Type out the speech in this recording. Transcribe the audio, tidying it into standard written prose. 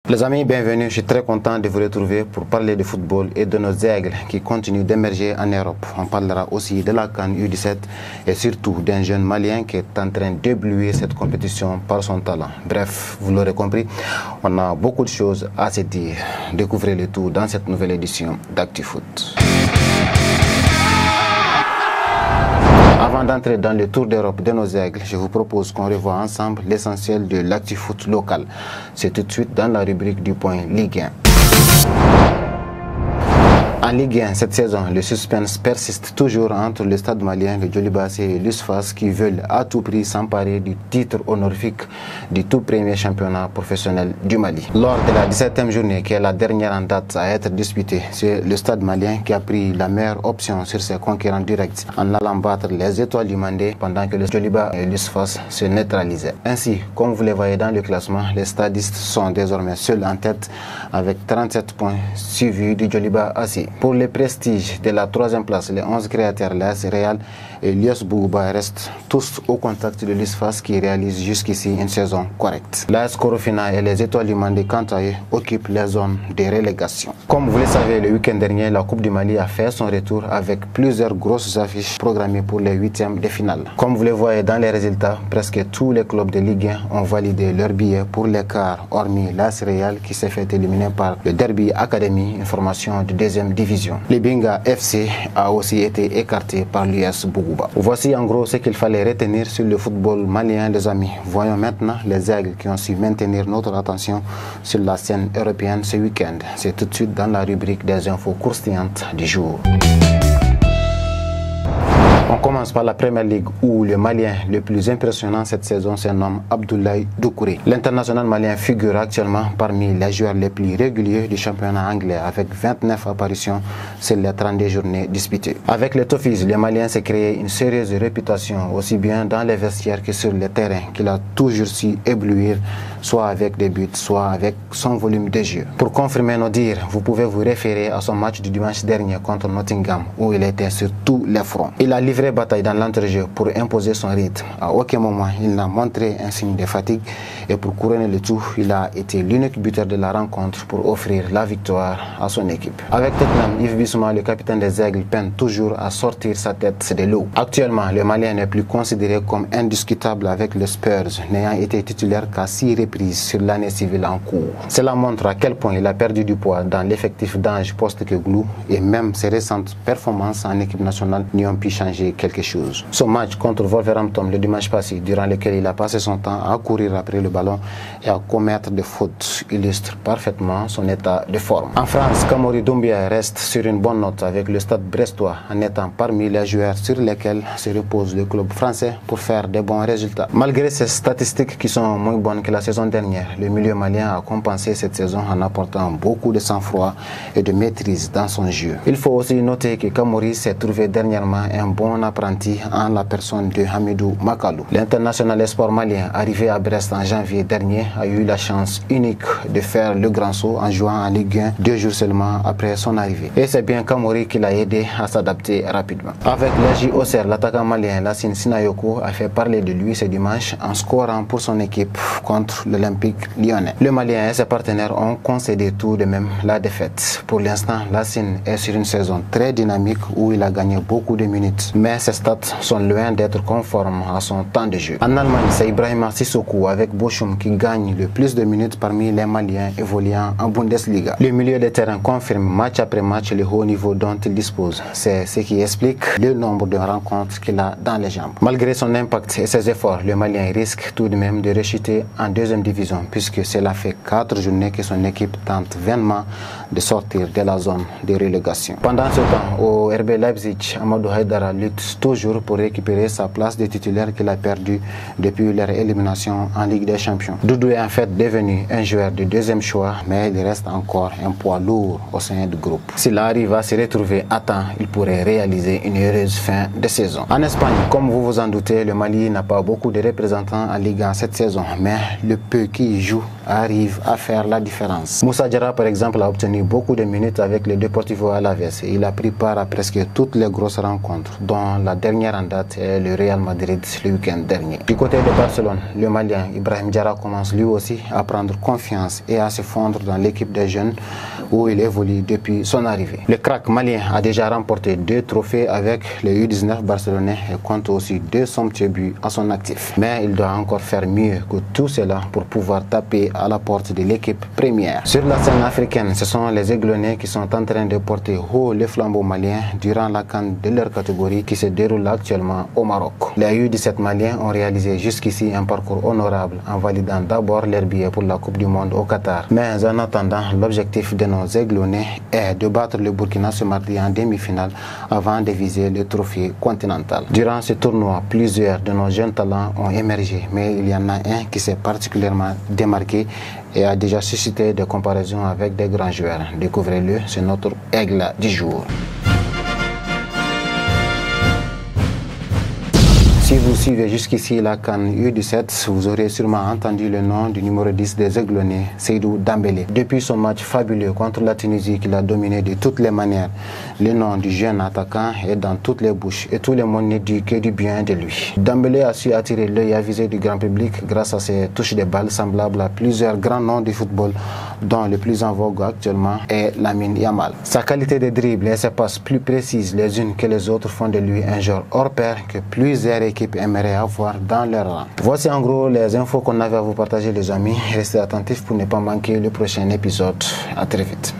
Les amis, bienvenue. Je suis très content de vous retrouver pour parler de football et de nos aigles qui continuent d'émerger en Europe. On parlera aussi de la CAN U17 et surtout d'un jeune Malien qui est en train d'éblouir cette compétition par son talent. Bref, vous l'aurez compris, on a beaucoup de choses à se dire. Découvrez le tout dans cette nouvelle édition d'ActuFoot. Avant d'entrer dans le tour d'Europe de nos aigles, je vous propose qu'on revoie ensemble l'essentiel de l'ActuFoot local. C'est tout de suite dans la rubrique du point Ligue 1. En Ligue 1, cette saison, le suspense persiste toujours entre le Stade malien, le Djoliba AC et l'USFAS qui veulent à tout prix s'emparer du titre honorifique du tout premier championnat professionnel du Mali. Lors de la 17e journée, qui est la dernière en date à être disputée, c'est le Stade malien qui a pris la meilleure option sur ses concurrents directs en allant battre les Étoiles du Mandé pendant que le Djoliba et l'USFAS se neutralisaient. Ainsi, comme vous le voyez dans le classement, les stadistes sont désormais seuls en tête avec 37 points suivis du Djoliba AC. Pour le prestige de la troisième place, les 11 créateurs, l'AS Real et l'US Bougouba restent tous au contact de l'USFAS qui réalise jusqu'ici une saison correcte. L'AS Korofina et les Étoiles du Mandé, quant à eux, occupent les zones de relégation. Comme vous le savez, le week-end dernier, la Coupe du Mali a fait son retour avec plusieurs grosses affiches programmées pour les huitièmes de finale. Comme vous le voyez dans les résultats, presque tous les clubs de Ligue 1 ont validé leur billet pour les quarts, hormis l'AS Real qui s'est fait éliminer par le Derby Academy, une formation de deuxième division. Le Binga FC a aussi été écarté par l'US Bougouba. Voici en gros ce qu'il fallait retenir sur le football malien, les amis. Voyons maintenant les aigles qui ont su maintenir notre attention sur la scène européenne ce week-end. C'est tout de suite dans la rubrique des infos croustillantes du jour. On commence par la Première Ligue où le Malien le plus impressionnant cette saison se nomme Abdoulaye Doucouré. L'international malien figure actuellement parmi les joueurs les plus réguliers du championnat anglais avec 29 apparitions sur les 32 journées disputées. Avec les Toffees, le Malien s'est créé une sérieuse réputation aussi bien dans les vestiaires que sur le terrain qu'il a toujours su éblouir soit avec des buts, soit avec son volume de jeu. Pour confirmer nos dires, vous pouvez vous référer à son match du dimanche dernier contre Nottingham où il était sur tous les fronts. Il a livré bataille dans l'entrejeu pour imposer son rythme. À aucun moment, il n'a montré un signe de fatigue et pour couronner le tout, il a été l'unique buteur de la rencontre pour offrir la victoire à son équipe. Avec Tottenham, Yves Bissouma, le capitaine des Aigles, peine toujours à sortir sa tête de l'eau. Actuellement, le Malien n'est plus considéré comme indiscutable avec les Spurs, n'ayant été titulaire qu'à 6 reprises sur l'année civile en cours. Cela montre à quel point il a perdu du poids dans l'effectif d'Ange Postecoglou et même ses récentes performances en équipe nationale n'y ont pu changer quelque chose. Son match contre Wolverhampton le dimanche passé, durant lequel il a passé son temps à courir après le ballon et à commettre des fautes, illustre parfaitement son état de forme. En France, Kamori Doumbia reste sur une bonne note avec le Stade brestois en étant parmi les joueurs sur lesquels se repose le club français pour faire des bons résultats. Malgré ces statistiques qui sont moins bonnes que la saison dernière, le milieu malien a compensé cette saison en apportant beaucoup de sang-froid et de maîtrise dans son jeu. Il faut aussi noter que Kamori s'est trouvé dernièrement un bon apprenti en la personne de Hamidou Makalou. L'international espoir malien arrivé à Brest en janvier dernier a eu la chance unique de faire le grand saut en jouant en Ligue 1 2 jours seulement après son arrivée. Et c'est bien Kamori qui l'a aidé à s'adapter rapidement. Avec l'AJ Auxerre, l'attaquant malien Lassine Sinayoko a fait parler de lui ce dimanche en scorant pour son équipe contre l'Olympique lyonnais. Le Malien et ses partenaires ont concédé tout de même la défaite. Pour l'instant, Lassine est sur une saison très dynamique où il a gagné beaucoup de minutes. Mais ses stats sont loin d'être conformes à son temps de jeu. En Allemagne, c'est Ibrahima Sissoko avec Bochum qui gagne le plus de minutes parmi les Maliens évoluant en Bundesliga. Le milieu de terrain confirme match après match le haut niveau dont il dispose. C'est ce qui explique le nombre de rencontres qu'il a dans les jambes. Malgré son impact et ses efforts, le Malien risque tout de même de rechuter en deuxième division puisque cela fait 4 journées que son équipe tente vainement de sortir de la zone de relégation. Pendant ce temps, au RB Leipzig, Amadou Haidara lutte toujours pour récupérer sa place de titulaire qu'il a perdue depuis leur élimination en Ligue des Champions. Doudou est en fait devenu un joueur de deuxième choix, mais il reste encore un poids lourd au sein du groupe. S'il arrive à se retrouver à temps, il pourrait réaliser une heureuse fin de saison. En Espagne, comme vous vous en doutez, le Mali n'a pas beaucoup de représentants en Ligue 1 cette saison, mais le peu qui y joue arrive à faire la différence. Moussa Diarra, par exemple, a obtenu beaucoup de minutes avec le Deportivo Alavés et il a pris part à presque toutes les grosses rencontres, dont sinon la dernière en date est le Real Madrid le week-end dernier. Du côté de Barcelone, le Malien Ibrahim Diarra commence lui aussi à prendre confiance et à se fondre dans l'équipe des jeunes où il évolue depuis son arrivée. Le crack malien a déjà remporté 2 trophées avec les U19 barcelonais et compte aussi 2 somptueux buts à son actif. Mais il doit encore faire mieux que tout cela pour pouvoir taper à la porte de l'équipe première. Sur la scène africaine, ce sont les Aiglonnais qui sont en train de porter haut les flambeaux maliens durant la CAN de leur catégorie qui se déroule actuellement au Maroc. Les U17 maliens ont réalisé jusqu'ici un parcours honorable en validant d'abord leur billet pour la Coupe du Monde au Qatar. Mais en attendant, l'objectif de nos Aiglonnais est de battre le Burkina ce mardi en demi-finale avant de viser le trophée continental. Durant ce tournoi, plusieurs de nos jeunes talents ont émergé, mais il y en a un qui s'est particulièrement démarqué et a déjà suscité des comparaisons avec des grands joueurs. Découvrez-le, c'est notre aigle du jour. Si vous suivez jusqu'ici la CAN U17, vous aurez sûrement entendu le nom du numéro 10 des Aiglonnais, Seydou Dembélé. Depuis son match fabuleux contre la Tunisie qu'il a dominé de toutes les manières, le nom du jeune attaquant est dans toutes les bouches et tout le monde ne dit que du bien de lui. Dembélé a su attirer l'œil avisé du grand public grâce à ses touches de balle semblables à plusieurs grands noms du football, dont le plus en vogue actuellement est Lamine Yamal. Sa qualité de dribble et ses passes plus précises les unes que les autres font de lui un joueur hors pair que plusieurs équipes aimerait avoir dans leur rang. Voici en gros les infos qu'on avait à vous partager les amis. Restez attentifs pour ne pas manquer le prochain épisode. À très vite.